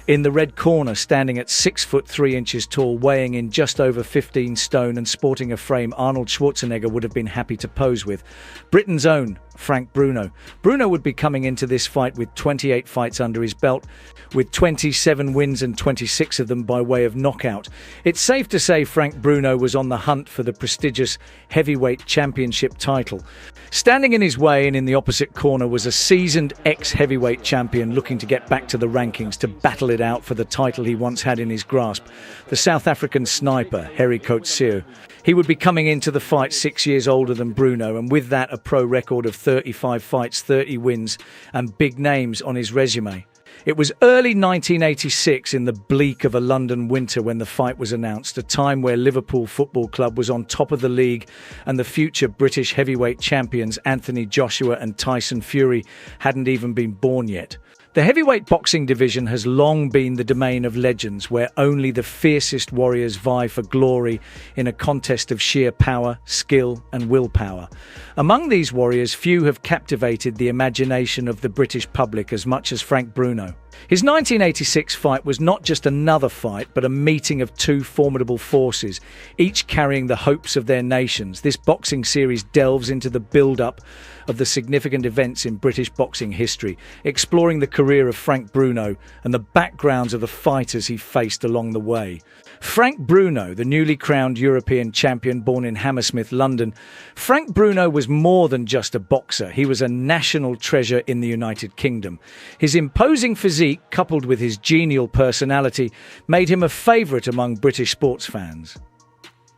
In the red corner, standing at 6 foot 3 inches tall, weighing in just over 15 stone and sporting a frame Arnold Schwarzenegger would have been happy to pose with, Britain's own Frank Bruno. Bruno would be coming into this fight with 28 fights under his belt, with 27 wins and 26 of them by way of knockout. It's safe to say Frank Bruno was on the hunt for the prestigious heavyweight championship title. Standing in his way and in the opposite corner was a seasoned ex-heavyweight champion looking to get back to the rankings to battle it out for the title he once had in his grasp, the South African sniper, Gerrie Coatzee. He would be coming into the fight 6 years older than Bruno, and with that a pro record of 35 fights, 30 wins and big names on his resume. It was early 1986 in the bleak of a London winter when the fight was announced, a time where Liverpool Football Club was on top of the league and the future British heavyweight champions Anthony Joshua and Tyson Fury hadn't even been born yet. The heavyweight boxing division has long been the domain of legends, where only the fiercest warriors vie for glory in a contest of sheer power, skill and willpower. Among these warriors, few have captivated the imagination of the British public as much as Frank Bruno. His 1986 fight was not just another fight, but a meeting of two formidable forces, each carrying the hopes of their nations. This boxing series delves into the build-up of the significant events in British boxing history, exploring the career of Frank Bruno and the backgrounds of the fighters he faced along the way. Frank Bruno, the newly crowned European champion born in Hammersmith, London. Frank Bruno was more than just a boxer. He was a national treasure in the United Kingdom. His imposing physique, coupled with his genial personality, made him a favourite among British sports fans.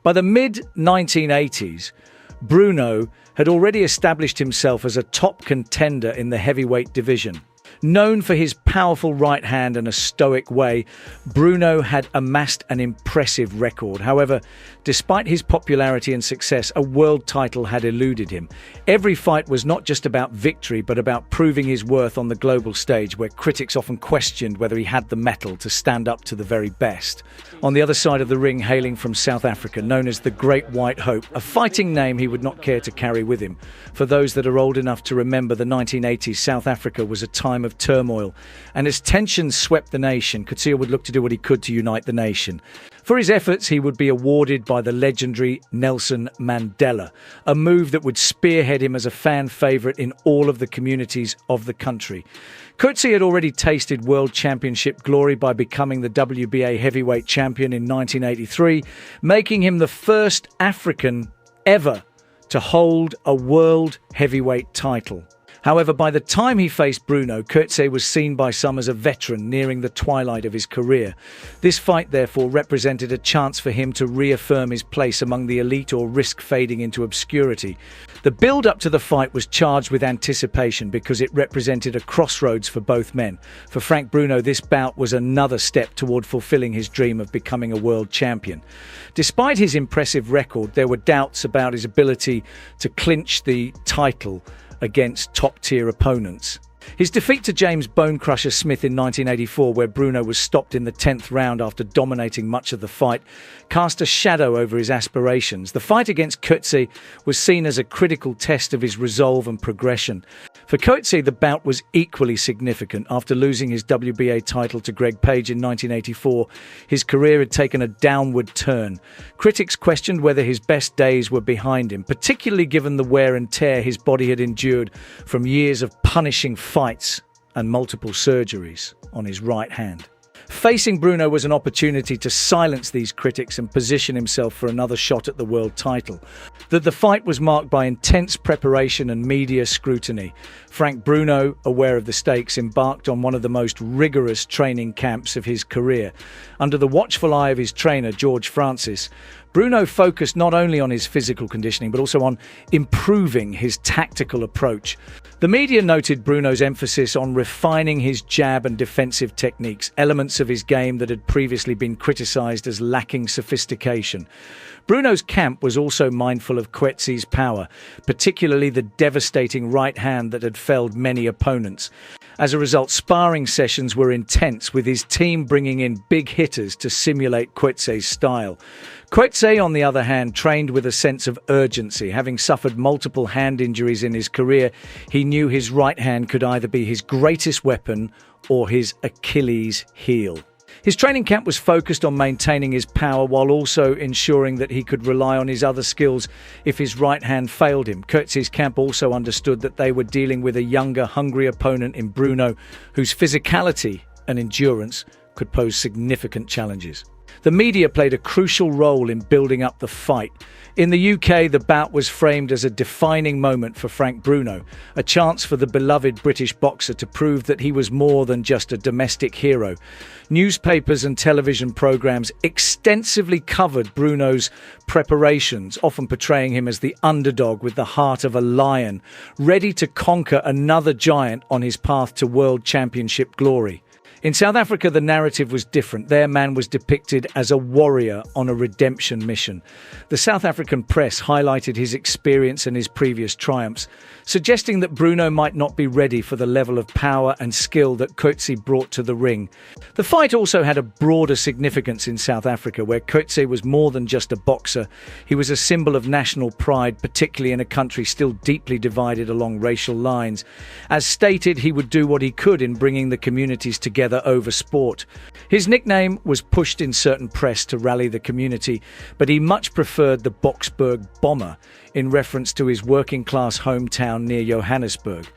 By the mid-1980s, Bruno had already established himself as a top contender in the heavyweight division. Known for his powerful right hand and a stoic way, Bruno had amassed an impressive record. However, despite his popularity and success, a world title had eluded him. Every fight was not just about victory, but about proving his worth on the global stage, where critics often questioned whether he had the mettle to stand up to the very best. On the other side of the ring, hailing from South Africa, known as the Great White Hope, a fighting name he would not care to carry with him. For those that are old enough to remember the 1980s, South Africa was a time of turmoil, and as tensions swept the nation, Coetzee would look to do what he could to unite the nation. For his efforts, he would be awarded by the legendary Nelson Mandela, a move that would spearhead him as a fan favourite in all of the communities of the country. Coetzee had already tasted World Championship glory by becoming the WBA heavyweight champion in 1983, making him the first African ever to hold a world heavyweight title. However, by the time he faced Bruno, Coetzee was seen by some as a veteran nearing the twilight of his career. This fight, therefore, represented a chance for him to reaffirm his place among the elite or risk fading into obscurity. The build-up to the fight was charged with anticipation because it represented a crossroads for both men. For Frank Bruno, this bout was another step toward fulfilling his dream of becoming a world champion. Despite his impressive record, there were doubts about his ability to clinch the title against top-tier opponents. His defeat to James Bonecrusher Smith in 1984, where Bruno was stopped in the 10th round after dominating much of the fight, cast a shadow over his aspirations. The fight against Coetzee was seen as a critical test of his resolve and progression. For Coetzee, the bout was equally significant. After losing his WBA title to Greg Page in 1984, his career had taken a downward turn. Critics questioned whether his best days were behind him, particularly given the wear and tear his body had endured from years of punishing fights and multiple surgeries on his right hand. Facing Bruno was an opportunity to silence these critics and position himself for another shot at the world title. The fight was marked by intense preparation and media scrutiny. Frank Bruno, aware of the stakes, embarked on one of the most rigorous training camps of his career. Under the watchful eye of his trainer, George Francis, Bruno focused not only on his physical conditioning, but also on improving his tactical approach. The media noted Bruno's emphasis on refining his jab and defensive techniques, elements of his game that had previously been criticised as lacking sophistication. Bruno's camp was also mindful of Coetzee's power, particularly the devastating right hand that had felled many opponents. As a result, sparring sessions were intense, with his team bringing in big hitters to simulate Coetzee's style. Coetzee, on the other hand, trained with a sense of urgency. Having suffered multiple hand injuries in his career, he knew his right hand could either be his greatest weapon or his Achilles heel. His training camp was focused on maintaining his power while also ensuring that he could rely on his other skills if his right hand failed him. Coetzee's camp also understood that they were dealing with a younger, hungry opponent in Bruno, whose physicality and endurance could pose significant challenges. The media played a crucial role in building up the fight. In the UK, the bout was framed as a defining moment for Frank Bruno, a chance for the beloved British boxer to prove that he was more than just a domestic hero. Newspapers and television programmes extensively covered Bruno's preparations, often portraying him as the underdog with the heart of a lion, ready to conquer another giant on his path to World Championship glory. In South Africa, the narrative was different. Their man was depicted as a warrior on a redemption mission. The South African press highlighted his experience and his previous triumphs, suggesting that Bruno might not be ready for the level of power and skill that Coetzee brought to the ring. The fight also had a broader significance in South Africa, where Coetzee was more than just a boxer. He was a symbol of national pride, particularly in a country still deeply divided along racial lines. As stated, he would do what he could in bringing the communities together over sport. His nickname was pushed in certain press to rally the community, but he much preferred the Boksburg Bomber in reference to his working-class hometown near Johannesburg.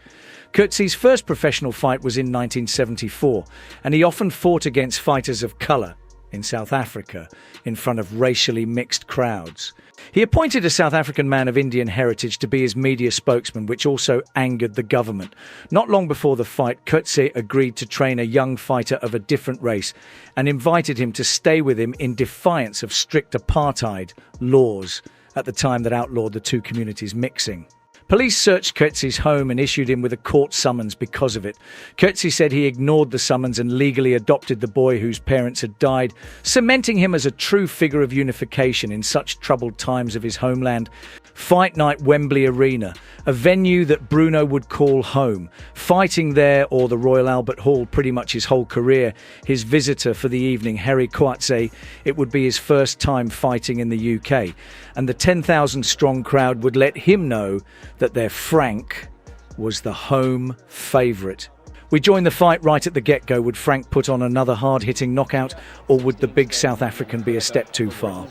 Coetzee's first professional fight was in 1974, and he often fought against fighters of colour in South Africa in front of racially mixed crowds. He appointed a South African man of Indian heritage to be his media spokesman, which also angered the government. Not long before the fight, Coetzee agreed to train a young fighter of a different race and invited him to stay with him in defiance of strict apartheid laws at the time that outlawed the two communities mixing. Police searched Coetzee's home and issued him with a court summons because of it. Coetzee said he ignored the summons and legally adopted the boy whose parents had died, cementing him as a true figure of unification in such troubled times of his homeland. Fight night, Wembley Arena, a venue that Bruno would call home. Fighting there, or the Royal Albert Hall, pretty much his whole career. His visitor for the evening, Gerrie Coatzee, it would be his first time fighting in the UK. And the 10,000 strong crowd would let him know that their Frank was the home favourite. We joined the fight right at the get-go. Would Frank put on another hard-hitting knockout, or would the big South African be a step too far?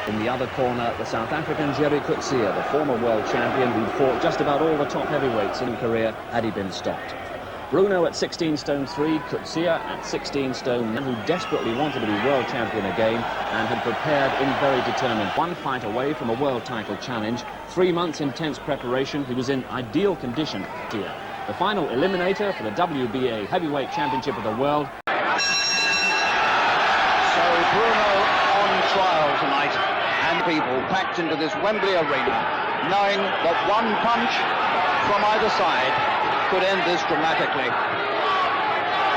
In the other corner, the South African Gerrie Coetzee, the former world champion who fought just about all the top heavyweights in his career had he been stopped. Bruno at 16 stone 3, Coetzee at 16 stone 9, who desperately wanted to be world champion again and had prepared in very determined. One fight away from a world title challenge, 3 months intense preparation. He was in ideal condition here. The final eliminator for the WBA Heavyweight Championship of the World. So Bruno on trial tonight, and people packed into this Wembley arena, knowing that one punch from either side could end this dramatically.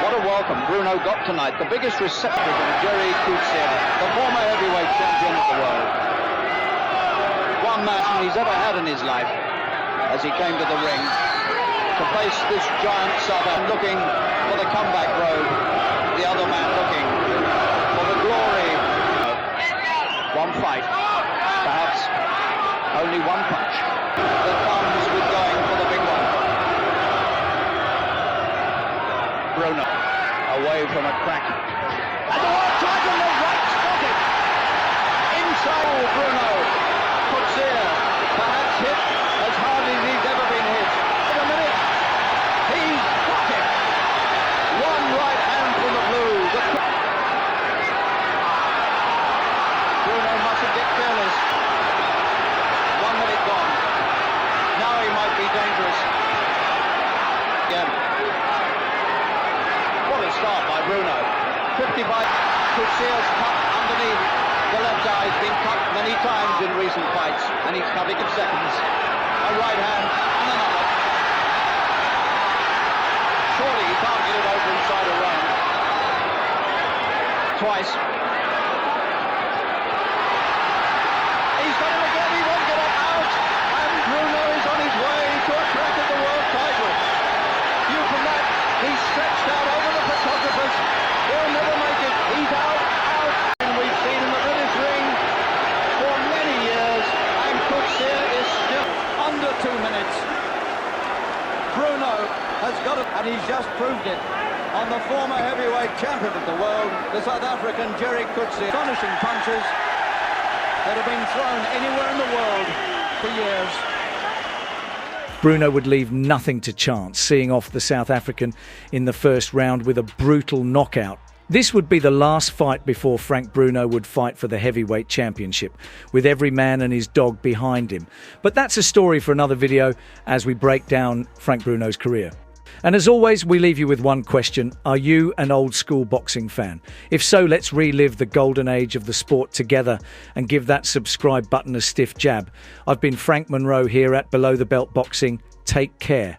What a welcome Bruno got tonight. The biggest reception from Gerrie Coetzee, the former heavyweight champion of the world. One match he's ever had in his life as he came to the ring to face this giant Southern, looking for the comeback road, the other man looking for the glory. One fight, perhaps only one punch that comes with going for the big one. Bruno away from a crack, and the world title is right spotted inside. Bruno Coetzee perhaps hit as hard as he's ever been hit. In a minute, he's got it. One right hand from the blue. Bruno mustn't get careless. 1 minute gone. Now he might be dangerous. Again. What a start by Bruno. 50 by Coetzee's cut underneath the left eye. He's been cut many times in recent fights, and he's cutting in seconds. A right hand and another. Surely he can't get it over inside a round. Twice. He's got him again. He won't get it out. And Bruno is on his way to a crack at the world title. View from that. He's stretched out over the photographers. He'll never make it. He's out. And we've seen him at this ring for many years. And Coetzee is still under has got it, and he's just proved it on the former heavyweight champion of the world, the South African Gerrie Coetzee. Astonishing punches that have been thrown anywhere in the world for years. Bruno would leave nothing to chance, seeing off the South African in the first round with a brutal knockout. This would be the last fight before Frank Bruno would fight for the heavyweight championship, with every man and his dog behind him. But that's a story for another video as we break down Frank Bruno's career. And as always, we leave you with one question. Are you an old school boxing fan? If so, let's relive the golden age of the sport together and give that subscribe button a stiff jab. I've been Frank Monroe here at Below the Belt Boxing. Take care.